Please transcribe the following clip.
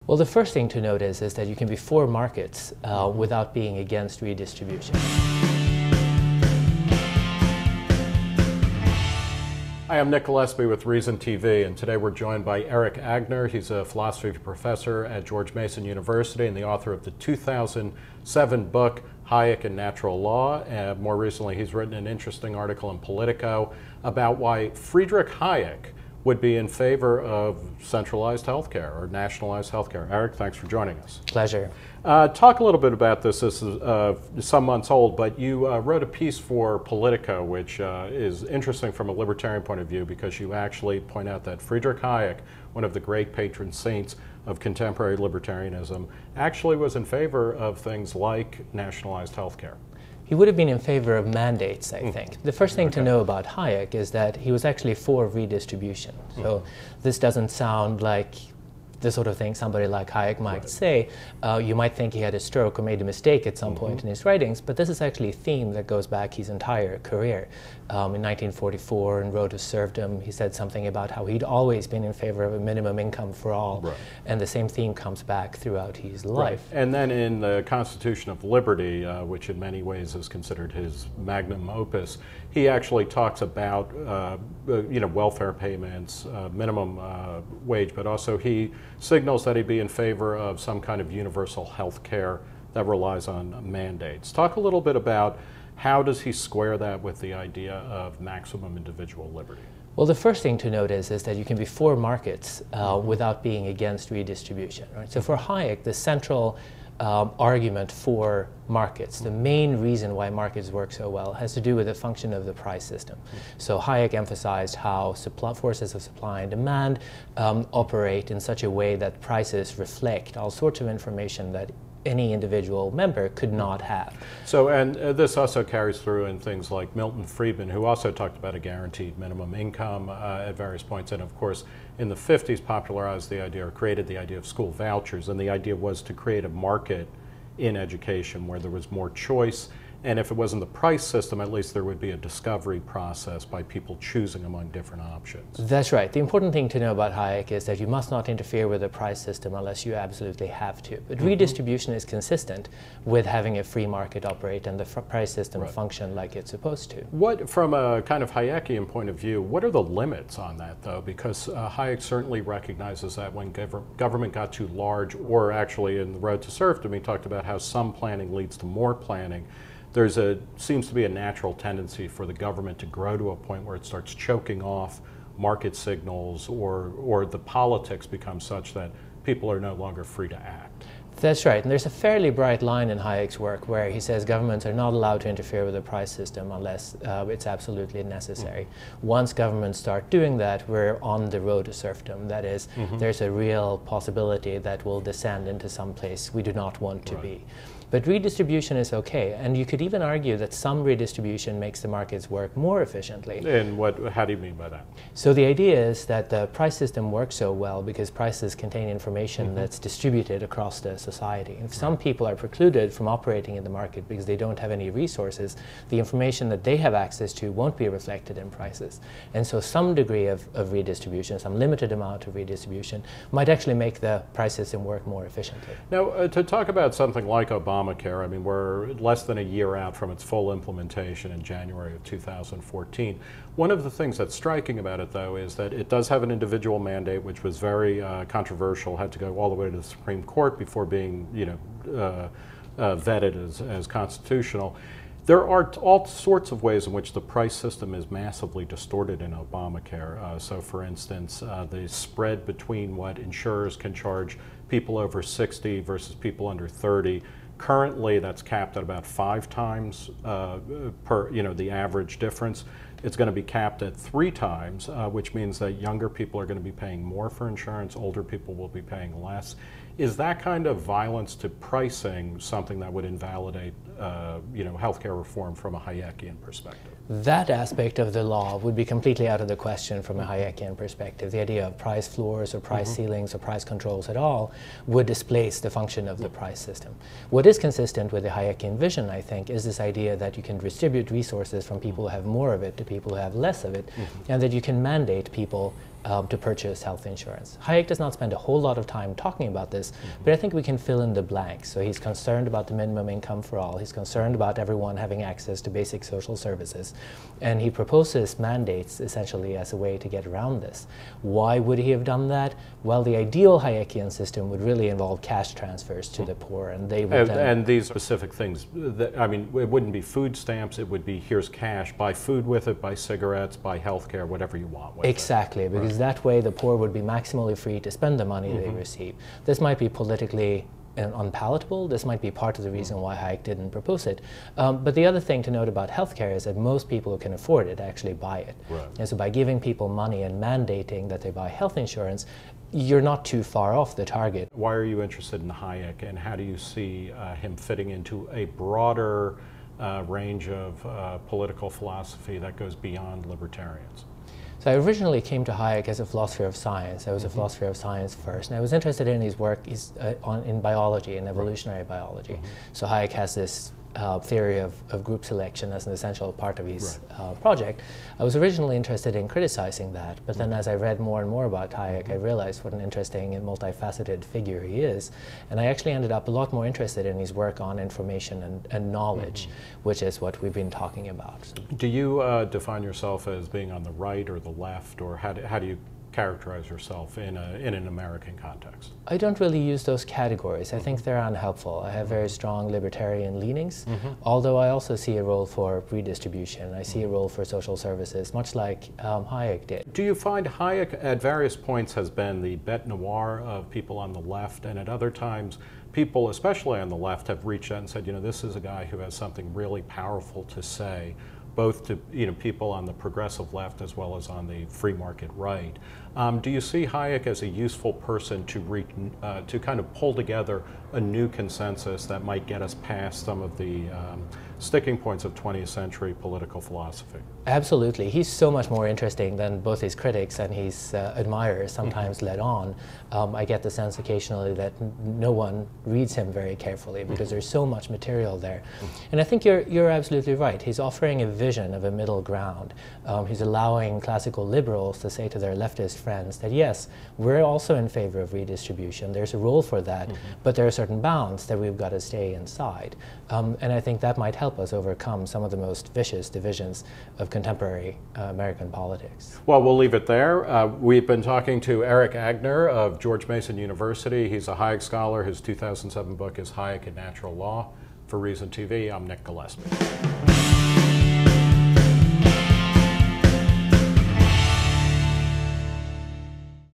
Well, the first thing to note is that you can be for markets without being against redistribution. Hi, I'm Nick Gillespie with Reason TV, and today we're joined by Erik Angner. He's a philosophy professor at George Mason University and the author of the 2007 book, Hayek and Natural Law. More recently, he's written an interesting article in Politico about why Friedrich Hayek would be in favor of centralized healthcare or nationalized healthcare. Erik, thanks for joining us. Pleasure. Talk a little bit about this. This is some months old, but you wrote a piece for Politico, which is interesting from a libertarian point of view because you actually point out that Friedrich Hayek, one of the great patron saints of contemporary libertarianism, actually was in favor of things like nationalized healthcare. He would have been in favor of mandates, I think. The first thing to know about Hayek is that he was actually for redistribution. So this doesn't sound like the sort of thing somebody like Hayek might say. You might think he had a stroke or made a mistake at some point in his writings, but this is actually a theme that goes back his entire career. In 1944, in Road to Serfdom, he said something about how he'd always been in favor of a minimum income for all, and the same theme comes back throughout his life. And then in the Constitution of Liberty, which in many ways is considered his magnum opus, he actually talks about welfare payments, minimum wage, but also he signals that he'd be in favor of some kind of universal health care that relies on mandates. Talk a little bit about how does he square that with the idea of maximum individual liberty? Well, the first thing to note is that you can be for markets without being against redistribution. Right? So for Hayek, the central argument for markets, the main reason why markets work so well, has to do with the function of the price system. So Hayek emphasized how forces of supply and demand operate in such a way that prices reflect all sorts of information that any individual member could not have. So, and this also carries through in things like Milton Friedman, who also talked about a guaranteed minimum income at various points, and of course in the 50s popularized the idea or created the idea of school vouchers, and the idea was to create a market in education where there was more choice, and if it wasn't the price system, at least there would be a discovery process by people choosing among different options. That's right. The important thing to know about Hayek is that you must not interfere with the price system unless you absolutely have to. But redistribution is consistent with having a free market operate and the price system function like it's supposed to. What, from a kind of Hayekian point of view, what are the limits on that, though? Because Hayek certainly recognizes that when government got too large, or actually in the Road to Serfdom, he talked about how some planning leads to more planning. Seems to be a natural tendency for the government to grow to a point where it starts choking off market signals, or the politics become such that people are no longer free to act. That's right, and there's a fairly bright line in Hayek's work where he says governments are not allowed to interfere with the price system unless it's absolutely necessary. Once governments start doing that, we're on the road to serfdom. That is, there's a real possibility that we'll descend into some place we do not want to be. But redistribution is okay, and you could even argue that some redistribution makes the markets work more efficiently. And how do you mean by that? So the idea is that the price system works so well because prices contain information that's distributed across the society. If some people are precluded from operating in the market because they don't have any resources, the information that they have access to won't be reflected in prices. And so some degree of redistribution, some limited amount of redistribution, might actually make the price system work more efficiently. Now, to talk about something like Obamacare, I mean, we're less than a year out from its full implementation in January of 2014. One of the things that's striking about it, though, is that it does have an individual mandate, which was very controversial, had to go all the way to the Supreme Court before being, vetted as constitutional. There are all sorts of ways in which the price system is massively distorted in Obamacare. So, for instance, the spread between what insurers can charge people over 60 versus people under 30. Currently, that's capped at about 5 times the average difference. It's going to be capped at 3 times, which means that younger people are going to be paying more for insurance, older people will be paying less. Is that kind of violence to pricing something that would invalidate, healthcare reform from a Hayekian perspective? That aspect of the law would be completely out of the question from a Hayekian perspective. The idea of price floors or price ceilings or price controls at all would displace the function of the price system. What is consistent with the Hayekian vision, I think, is this idea that you can distribute resources from people who have more of it to people who have less of it, and that you can mandate people to purchase health insurance. Hayek does not spend a whole lot of time talking about this, but I think we can fill in the blanks. So he's concerned about the minimum income for all. He's concerned about everyone having access to basic social services. And he proposes mandates essentially as a way to get around this. Why would he have done that? Well, the ideal Hayekian system would really involve cash transfers to the poor, and they would and these specific things, I mean, it wouldn't be food stamps, it would be here's cash, buy food with it, buy cigarettes, buy health care, whatever you want with exactly, because that way the poor would be maximally free to spend the money they receive. This might be politically unpalatable. This might be part of the reason why Hayek didn't propose it. But the other thing to note about healthcare is that most people who can afford it actually buy it. Right. And so by giving people money and mandating that they buy health insurance, you're not too far off the target. Why are you interested in Hayek, and how do you see him fitting into a broader range of political philosophy that goes beyond libertarians? So I originally came to Hayek as a philosopher of science. I was a philosopher of science first, and I was interested in his work in biology and evolutionary biology. So Hayek has this theory of group selection as an essential part of his project. I was originally interested in criticizing that, but then as I read more and more about Hayek, I realized what an interesting and multifaceted figure he is. And I actually ended up a lot more interested in his work on information and knowledge, which is what we've been talking about. Do you define yourself as being on the right or the left, or how do you characterize yourself in an American context? I don't really use those categories. I think they're unhelpful. I have very strong libertarian leanings, although I also see a role for redistribution. I see a role for social services, much like Hayek did. Do you find Hayek at various points has been the bête noire of people on the left, and at other times people, especially on the left, have reached out and said, you know, this is a guy who has something really powerful to say, both to people on the progressive left as well as on the free market right. Do you see Hayek as a useful person to kind of pull together a new consensus that might get us past some of the sticking points of 20th century political philosophy? Absolutely. He's so much more interesting than both his critics and his admirers sometimes let on. I get the sense occasionally that no one reads him very carefully because there's so much material there. And I think you're absolutely right. He's offering a vision of a middle ground. He's allowing classical liberals to say to their leftist friends that yes, we're also in favor of redistribution. There's a role for that, but there are certain bounds that we've got to stay inside. And I think that might help us overcome some of the most vicious divisions of contemporary American politics. Well, we'll leave it there. We've been talking to Erik Angner of George Mason University. He's a Hayek scholar. His 2007 book is Hayek and Natural Law. For Reason TV, I'm Nick Gillespie.